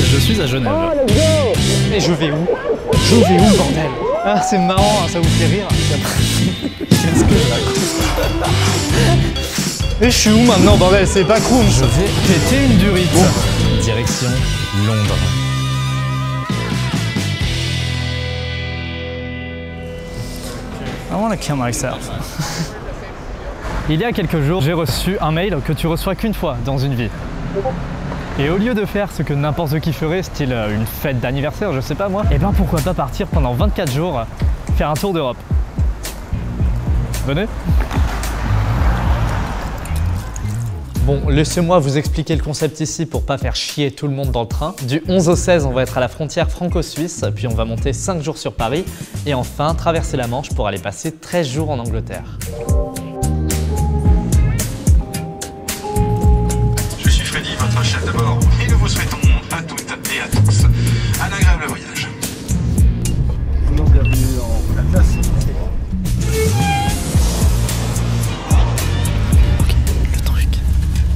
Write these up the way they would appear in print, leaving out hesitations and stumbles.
Je suis à Genève. Oh, let's go! Et je vais où? Je vais où, bordel? Ah, c'est marrant, hein, ça vous fait rire. Qu'est-ce que je raconte? Et je suis où maintenant, bordel? C'est pas cool. Je vais péter une durite. Bon. Direction Londres. I wanna kill myself. Il y a quelques jours, j'ai reçu un mail que tu reçois qu'une fois dans une vie. Et au lieu de faire ce que n'importe qui ferait, style une fête d'anniversaire, je sais pas moi, et ben pourquoi pas partir pendant 24 jours faire un tour d'Europe. Venez. Bon, laissez-moi vous expliquer le concept ici pour pas faire chier tout le monde dans le train. Du 11 au 16, on va être à la frontière franco-suisse, puis on va monter 5 jours sur Paris, et enfin traverser la Manche pour aller passer 13 jours en Angleterre. Je suis Freddy, votre chef de bord, et nous vous souhaitons à toutes et à tous un agréable voyage. Bienvenue en la classe. Le truc,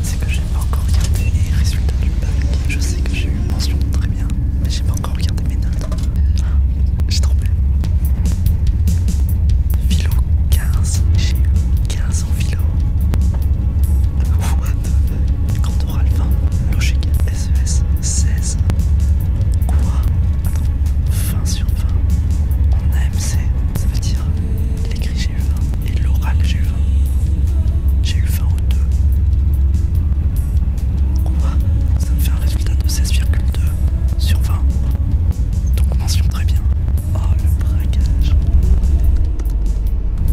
c'est que j'ai pas encore regardé les résultats du bac. Je sais que j'ai eu mention très bien, mais j'ai pas encore regardé mes notes. J'ai trompé. Philo 15, j'ai eu 15 en philo. What? Grand oral 20, logique SES 16. Quoi? Attends, 20 sur 20. En AMC, ça veut dire l'écrit j'ai eu 20 et l'oral j'ai eu 20. J'ai eu 20 au 2. Quoi? Ça me fait un résultat de 16,2 sur 20. Donc mention très bien. Oh le braquage.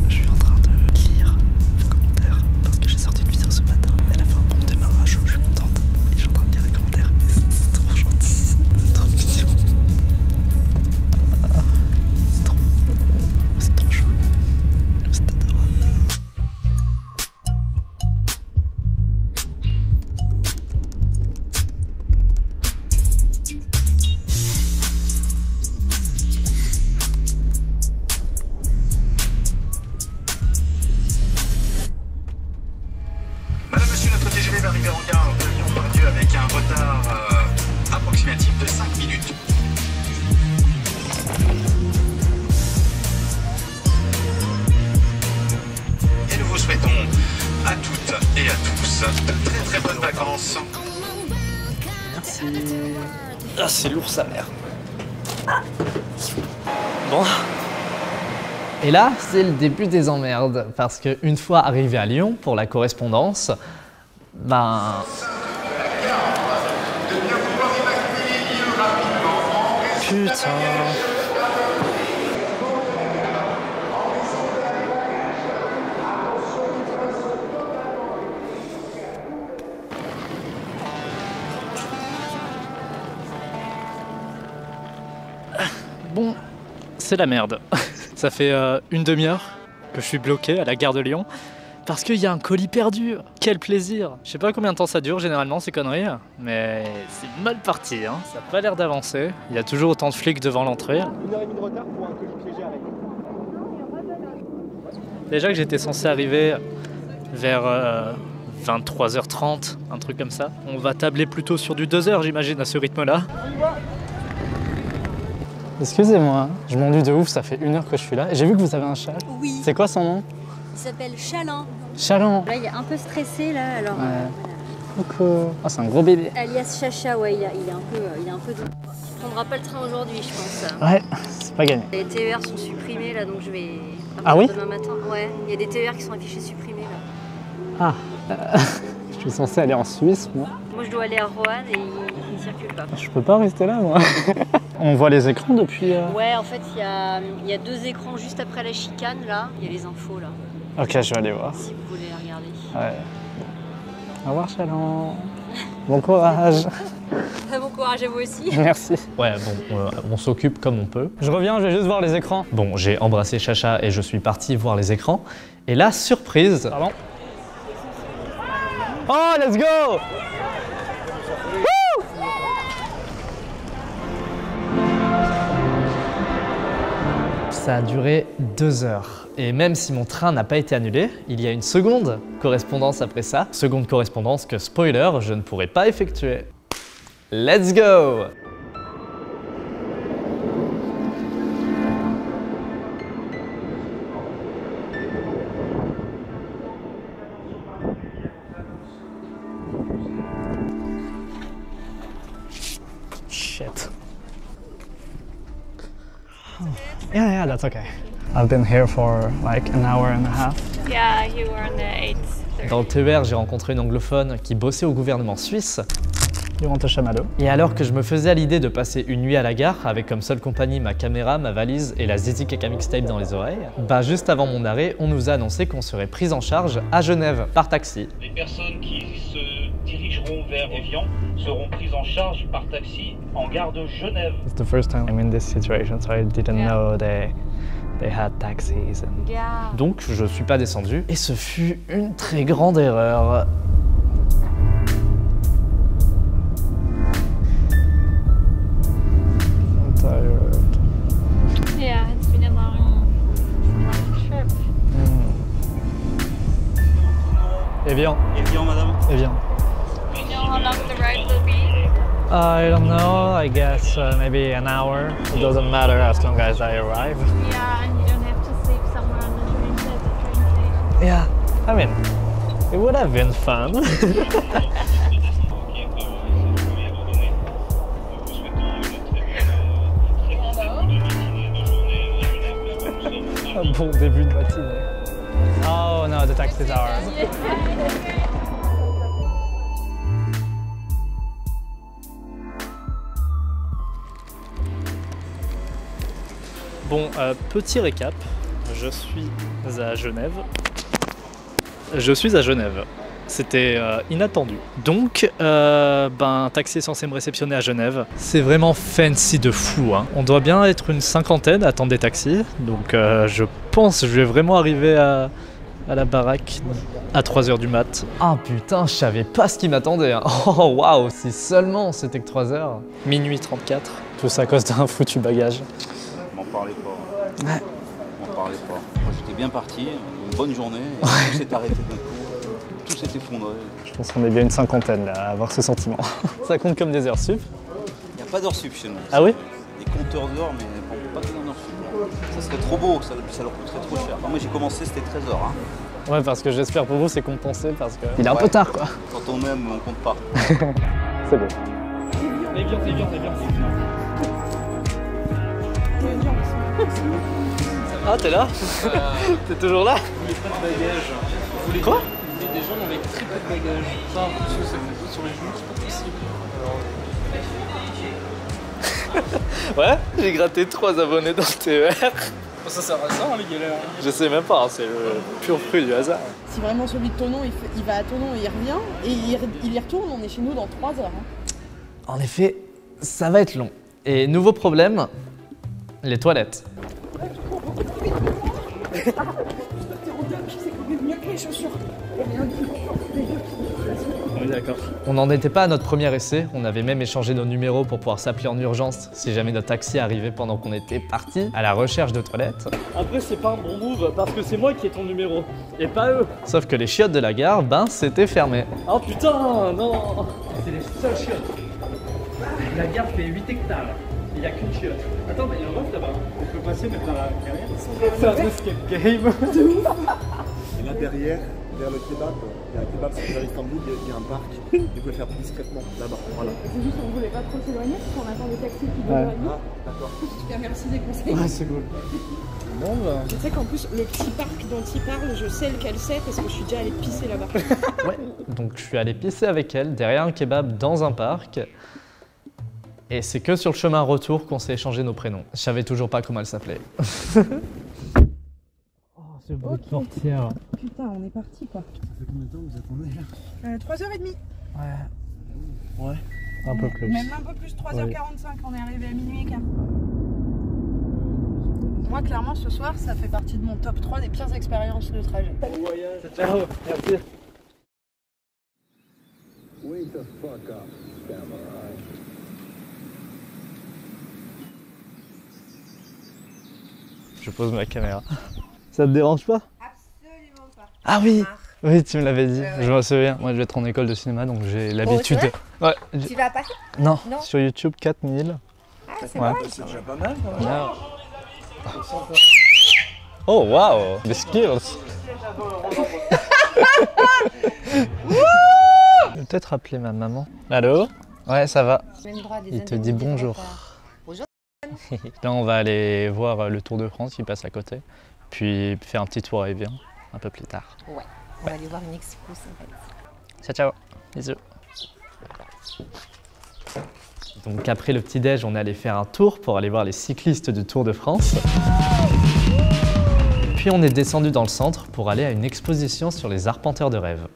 Je suis en train de lire les commentaires parce que j'ai sorti une vidéo ce matin. Elle a fait un bon démarrage, je suis contente. Et je suis en train de lire les commentaires. C'est trop gentil, c'est trop mignon. C'est trop chou. C'est adorable. Madame, monsieur, notre TGV va arriver en gare de Lyon-Part-Dieu avec un retard approximatif de 5 minutes. Et nous vous souhaitons à toutes et à tous de très très bonnes vacances. Merci. Ah, c'est lourd sa mère. Bon. Et là, c'est le début des emmerdes, parce qu'une fois arrivé à Lyon pour la correspondance, ben... Putain... Bon, c'est la merde. Ça fait une demi-heure que je suis bloqué à la gare de Lyon parce qu'il y a un colis perdu. Quel plaisir! Je sais pas combien de temps ça dure généralement ces conneries, mais c'est mal parti, hein. Ça a pas l'air d'avancer. Il y a toujours autant de flics devant l'entrée. 1h30 de retard pour un colis piégé à Rennes. Déjà que j'étais censé arriver vers 23h30, un truc comme ça. On va tabler plutôt sur du 2h j'imagine à ce rythme-là. Excusez-moi, je m'ennuie de ouf, ça fait 1 heure que je suis là. J'ai vu que vous avez un chat. Oui. C'est quoi son nom? Il s'appelle Chaland. Chaland. Là, il est un peu stressé, là, alors... Ouais. Coucou. Oh, c'est un gros bébé. Alias Chacha, ouais, il est un peu doux. Il prendra pas le train aujourd'hui, je pense. Ouais, c'est pas gagné. Les TER sont supprimés, là, donc je vais... Ah oui? Demain matin, ouais. Il y a des TER qui sont affichés supprimés, là. Ah, je suis censé aller en Suisse, moi. Moi, je dois aller à Roanne et il ne circule pas. Je peux pas rester là, moi. On voit les écrans depuis... Ouais, en fait, il y a 2 écrans juste après la chicane, là. Il y a les infos, là, Ok, je vais aller voir. si vous voulez les regarder. Ouais. Au revoir, Chaland. Bon courage. Bon courage à vous aussi. Merci. Ouais, bon, on s'occupe comme on peut. Je reviens, je vais juste voir les écrans. Bon, j'ai embrassé Chacha et je suis parti voir les écrans. Et là, surprise... Pardon. Oh, let's go! Woo! Ça a duré 2 heures. Et même si mon train n'a pas été annulé, il y a une seconde correspondance après ça. Seconde correspondance que, spoiler, je ne pourrai pas effectuer. Let's go! shit. Yeah, that's okay. I've been here for like an hour and a half. Yeah, you were on the 8:30. Dans le TER, j'ai rencontré une anglophone qui bossait au gouvernement suisse. You want a chamallow? Et alors que je me faisais à l'idée de passer une nuit à la gare, avec comme seule compagnie ma caméra, ma valise et la Zizi Keka mixtape dans les oreilles, bah juste avant mon arrêt, on nous a annoncé qu'on serait pris en charge à Genève par taxi. Les personnes qui se dirigeront vers Évian seront prises en charge par taxi en gare de Genève. It's the first time I'm in this situation, so I didn't know they had taxis. And... Yeah. Donc je suis pas descendu et ce fut une très grande erreur. Yeah, it's been a long trip. Evian. Évian, madame. Evian. Do you know how long the ride will be? I don't know, I guess maybe an hour. It doesn't matter as long as I arrive. Yeah, and you don't have to sleep somewhere on the train station. Yeah, I mean, it would have been fun. Un bon début de matinée. Oh no, the taxi's ours. Bon, petit récap, je suis à Genève. C'était inattendu. Donc, un taxi est censé me réceptionner à Genève. C'est vraiment fancy de fou, hein. On doit bien être une cinquantaine à attendre des taxis. Donc, je pense que je vais vraiment arriver à la baraque à 3h du mat. Ah putain, je savais pas ce qui m'attendait, hein. Oh waouh, si seulement c'était que 3h. Minuit 34, tout ça à cause d'un foutu bagage. M'en parlez pas. Ouais. M'en parlez pas. Moi j'étais bien parti, une bonne journée, et tout s'est arrêté d'un coup. Tout s'est effondré. Je pense qu'on est bien une cinquantaine là, à avoir ce sentiment. Ça compte comme des heures sup? Il n'y a pas d'heures sup chez nous. Ah oui? Des compteurs d'heures, mais on ne peut pas donner d'heures sup. Ça serait trop beau, ça leur coûterait trop cher. Enfin, moi j'ai commencé, c'était 13 heures. Hein. Ouais, parce que j'espère pour vous c'est compensé parce que... Il est un peu tard quoi. Quand on aime, on compte pas. C'est bon. C'est bien. Ah, t'es là? T'es toujours là? Vous voulez pas de bagages. Vous voulez Quoi? Vous voulez des gens avec très peu de bagages. Ça, en plus, ça fait sur les genoux, c'est pas possible. Ouais, j'ai gratté 3 abonnés dans le TER. Ça sert à ça, hein, les galères. Je sais même pas, c'est le pur fruit du hasard. Si vraiment celui de Tonon, il va à Tonon et il revient, et il y retourne, on est chez nous dans 3 heures. Hein. En effet, ça va être long. Et nouveau problème, les toilettes. Oui, d'accord. On n'en était pas à notre premier essai, on avait même échangé nos numéros pour pouvoir s'appeler en urgence si jamais notre taxi arrivait pendant qu'on était parti à la recherche de toilettes. Après, c'est pas un bon move parce que c'est moi qui ai ton numéro et pas eux. Sauf que les chiottes de la gare, c'était fermé. Oh putain, non. C'est les seules chiottes. La gare fait 8 hectares. Il n'y a qu'une chiotte. Attends, mais il y a un ref là-bas. On peut passer, mais par derrière. C'est un escape game. Et là derrière, vers le kebab, il y a un kebab vers Istanbul, il y a un parc. Vous pouvez faire discrètement là-bas. Voilà. C'est juste qu'on voulait pas trop s'éloigner parce qu'on attend des taxis qui viennent. Ah, d'accord. Super, merci des conseils. Ouais, c'est cool. Bon, bah. Je sais qu'en plus, le petit parc dont il parle, je sais lequel c'est parce que je suis déjà allée pisser là-bas. Ouais, donc je suis allé pisser avec elle derrière un kebab dans un parc. Et c'est que sur le chemin retour qu'on s'est échangé nos prénoms. Je savais toujours pas comment elle s'appelait. Oh, ce bruit de portière. Putain, on est parti quoi. Ça fait combien de temps vous attendez là 3h30. Ouais. Un peu plus. Même un peu plus, 3h45, on est arrivé à minuit et quart. Moi, clairement, ce soir, ça fait partie de mon top 3 des pires expériences de trajet. Bon voyage. Ciao, merci. Wake the fuck up, samurai. Je pose ma caméra. Ça te dérange pas? Absolument pas. Ah oui! Oui, tu me l'avais dit, je me souviens. Moi, je vais être en école de cinéma, donc j'ai l'habitude. Ouais. Tu vas passer? Non, sur YouTube, 4000. Ah, c'est ouais. C'est déjà pas mal. Yeah. Oh, wow! The skills! Je vais peut-être appeler ma maman. Allô? Ouais, ça va. Même droit des Il te dit indemnités de bonjour. retard. Bonjour. Là, on va aller voir le Tour de France qui passe à côté, puis faire un petit tour à Évian un peu plus tard. Ouais, on va aller voir une expo sympathique. Ciao, ciao. Bisous. Donc après le petit-déj, on est allé faire un tour pour aller voir les cyclistes du Tour de France. Puis on est descendu dans le centre pour aller à une exposition sur les arpenteurs de rêve.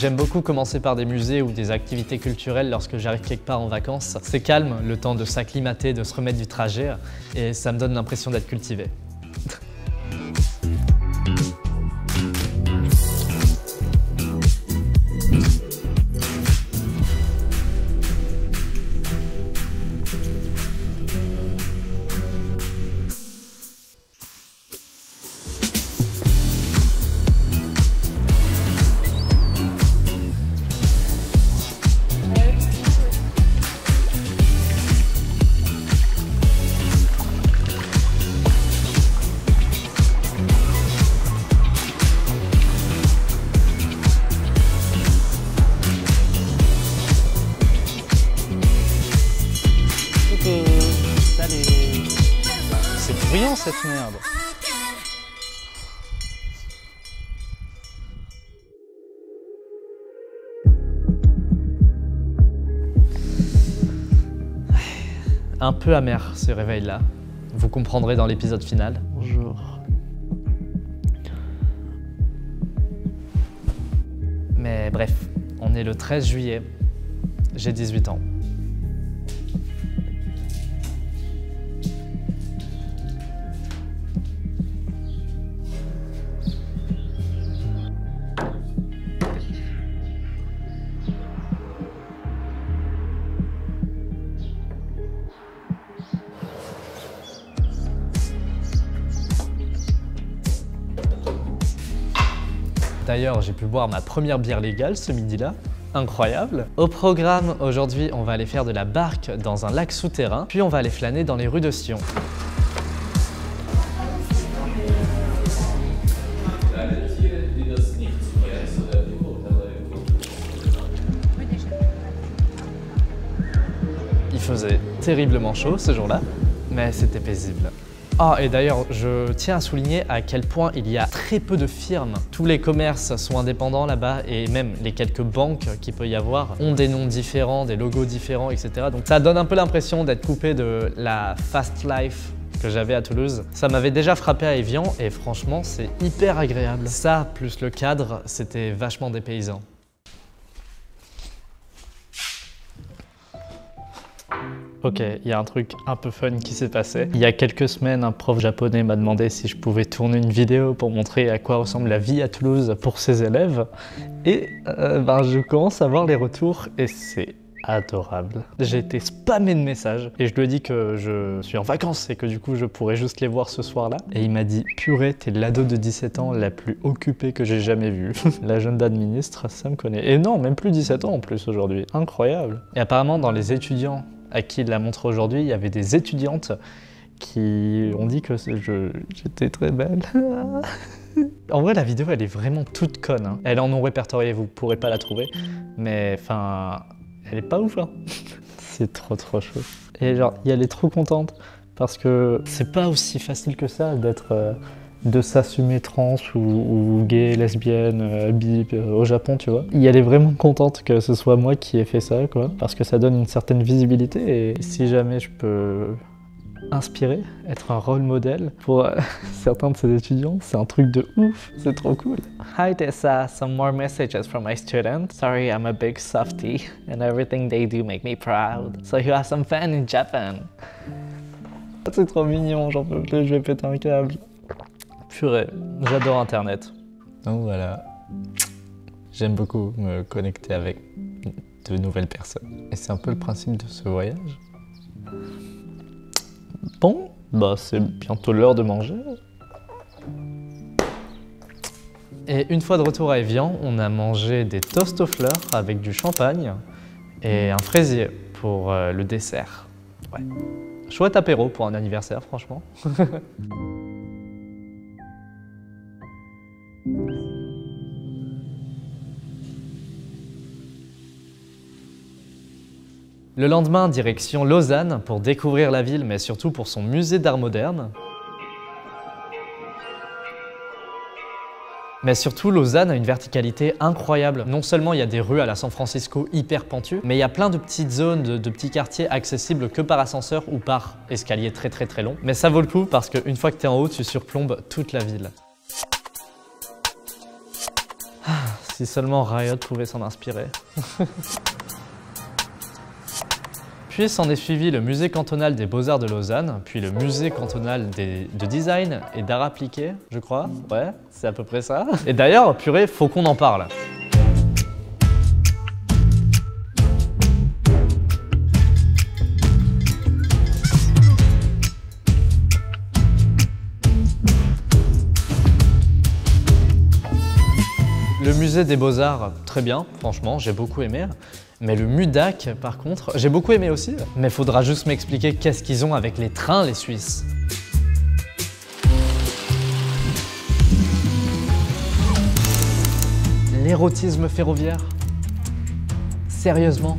J'aime beaucoup commencer par des musées ou des activités culturelles lorsque j'arrive quelque part en vacances. C'est calme, le temps de s'acclimater, de se remettre du trajet, et ça me donne l'impression d'être cultivé. C'est bruyant cette merde. Un peu amer ce réveil-là. Vous comprendrez dans l'épisode final. Bonjour. Mais bref, on est le 13 juillet. J'ai 18 ans. D'ailleurs, j'ai pu boire ma première bière légale ce midi-là. Incroyable. Au programme, aujourd'hui, on va aller faire de la barque dans un lac souterrain, puis on va aller flâner dans les rues de Sion. Il faisait terriblement chaud ce jour-là, mais c'était paisible. Ah, et d'ailleurs, je tiens à souligner à quel point il y a très peu de firmes. Tous les commerces sont indépendants là-bas et même les quelques banques qu'il peut y avoir ont des noms différents, des logos différents, etc. Donc ça donne un peu l'impression d'être coupé de la fast life que j'avais à Toulouse. Ça m'avait déjà frappé à Évian et franchement, c'est hyper agréable. Ça, plus le cadre, c'était vachement dépaysant. Ok, il y a un truc un peu fun qui s'est passé. Il y a quelques semaines, un prof japonais m'a demandé si je pouvais tourner une vidéo pour montrer à quoi ressemble la vie à Toulouse pour ses élèves. Et je commence à voir les retours et c'est adorable. J'ai été spammé de messages et je lui ai dit que je suis en vacances et que du coup je pourrais juste les voir ce soir-là. Et il m'a dit « Purée, t'es l'ado de 17 ans la plus occupée que j'ai jamais vue. » La jeune d'administre, ça me connaît. Et non, même plus 17 ans en plus aujourd'hui. Incroyable. Et apparemment dans les étudiants à qui il la montre aujourd'hui, il y avait des étudiantes qui ont dit que j'étais très belle. En vrai, la vidéo, elle est vraiment toute conne. Hein. Elle est en non répertorié, vous pourrez pas la trouver. Mais enfin, elle est pas ouf, hein. C'est trop chaud. Et genre, elle est trop contente parce que c'est pas aussi facile que ça d'être... de s'assumer trans ou gay, lesbienne, bi au Japon, tu vois. Elle est vraiment contente que ce soit moi qui ai fait ça, quoi, parce que ça donne une certaine visibilité et si jamais je peux inspirer, être un rôle modèle pour certains de ces étudiants, c'est un truc de ouf, c'est trop cool. Hi Tessa, some more messages from my students. Sorry, I'm a big softie and everything they do make me proud. So you have some fun in Japan. C'est trop mignon, j'en peux plus, je vais péter un câble. Purée, j'adore Internet. Donc voilà, j'aime beaucoup me connecter avec de nouvelles personnes. Et c'est un peu le principe de ce voyage. Bon, c'est bientôt l'heure de manger. Et une fois de retour à Évian, on a mangé des toasts aux fleurs avec du champagne et un fraisier pour le dessert. Ouais. Chouette apéro pour un anniversaire, franchement. Le lendemain, direction Lausanne pour découvrir la ville, mais surtout pour son musée d'art moderne. Mais surtout, Lausanne a une verticalité incroyable. Non seulement il y a des rues à la San Francisco hyper pentues, mais il y a plein de petites zones, de petits quartiers accessibles que par ascenseur ou par escalier très long. Mais ça vaut le coup parce qu'une fois que tu es en haut, tu surplombes toute la ville. Si seulement Riot pouvait s'en inspirer. Puis s'en est suivi le musée cantonal des beaux-arts de Lausanne, puis le musée cantonal de design et d'art appliqué, je crois. Ouais, c'est à peu près ça. Et d'ailleurs, purée, faut qu'on en parle. Le musée des beaux-arts, très bien, franchement, j'ai beaucoup aimé. Mais le MUDAC, par contre, j'ai beaucoup aimé aussi. Mais faudra juste m'expliquer qu'est-ce qu'ils ont avec les trains, les Suisses. L'érotisme ferroviaire? Sérieusement?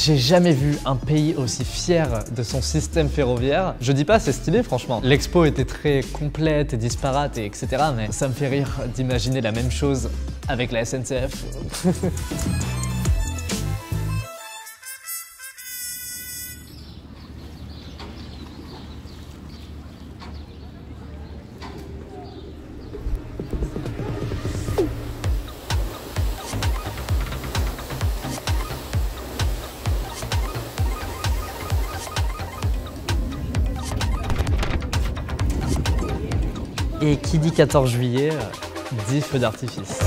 J'ai jamais vu un pays aussi fier de son système ferroviaire. Je dis pas c'est stylé franchement. L'expo était très complète et disparate et etc. Mais ça me fait rire d'imaginer la même chose avec la SNCF. Et qui dit 14 juillet, dit feu d'artifice.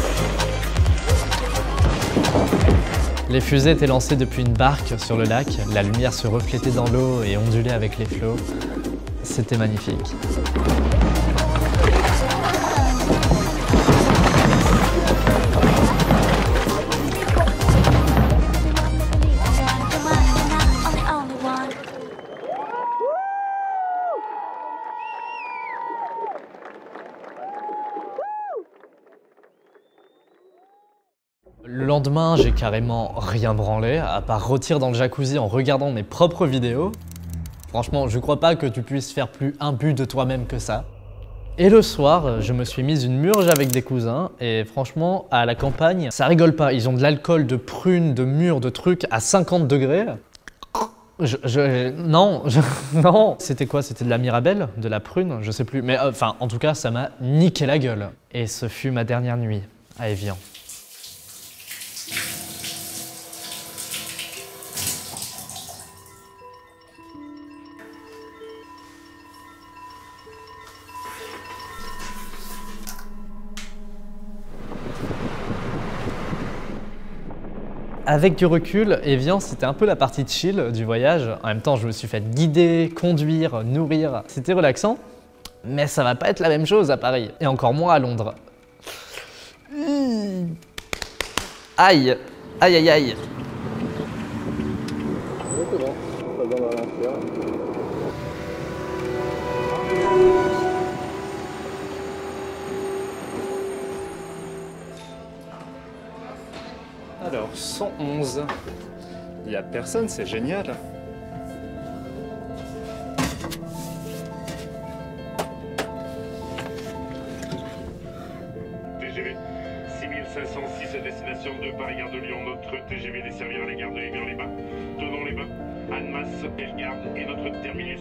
Les fusées étaient lancées depuis une barque sur le lac, la lumière se reflétait dans l'eau et ondulait avec les flots. C'était magnifique. Le lendemain, j'ai carrément rien branlé, à part rôtir dans le jacuzzi en regardant mes propres vidéos. Franchement, je crois pas que tu puisses faire plus imbu de toi-même que ça. Et le soir, je me suis mise une murge avec des cousins et franchement, à la campagne, ça rigole pas. Ils ont de l'alcool, de prunes, de mûres, de trucs à 50 degrés. Non. C'était quoi? C'était de la Mirabelle? De la prune? Je sais plus. Mais enfin, en tout cas, ça m'a niqué la gueule. Et ce fut ma dernière nuit à Évian. Avec du recul, Évian, c'était un peu la partie chill du voyage. En même temps, je me suis fait guider, conduire, nourrir. C'était relaxant, mais ça va pas être la même chose à Paris. Et encore moins à Londres. Aïe, aïe, aïe, aïe. Alors, 111. Il n'y a personne, c'est génial. TGV 6506 à destination de Paris-Gare de Lyon. Notre TGV desservira les gares de Évian-les-Bains, Tonon-les-Bains, Annemasse, Bellegarde et notre terminus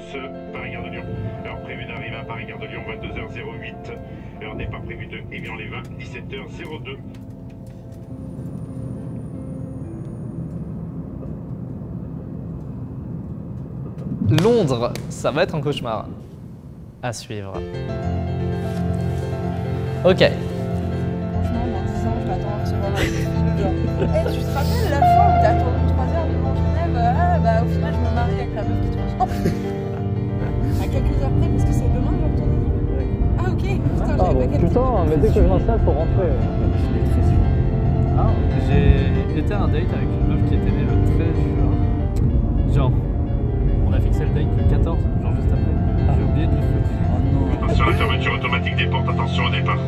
Paris-Gare de Lyon. Heure prévue d'arrivée à Paris-Gare de Lyon 22h08. Heure départ prévue de Évian-les-Bains 17h02. Londres, ça va être un cauchemar. À suivre. Ok. Franchement, dans 10 ans, je m'attends à recevoir un film. Hey, tu te rappelles la fois où t'as attendu 3 heures devant Genève? Ah, bah au final, je me marie avec la meuf qui te ressemble. À quelques heures près, parce que c'est demain, genre ton anniversaire. Ah, ok. Putain, j'avais pas capté. Putain, mais dès que je m'installe, faut rentrer. Ah, j'ai été à un date avec une meuf qui était née le 13 juin. Genre, on a fixé le date le 14, genre juste après. J'ai oublié de lui foutre. Attention à la fermeture automatique des portes, attention au départ.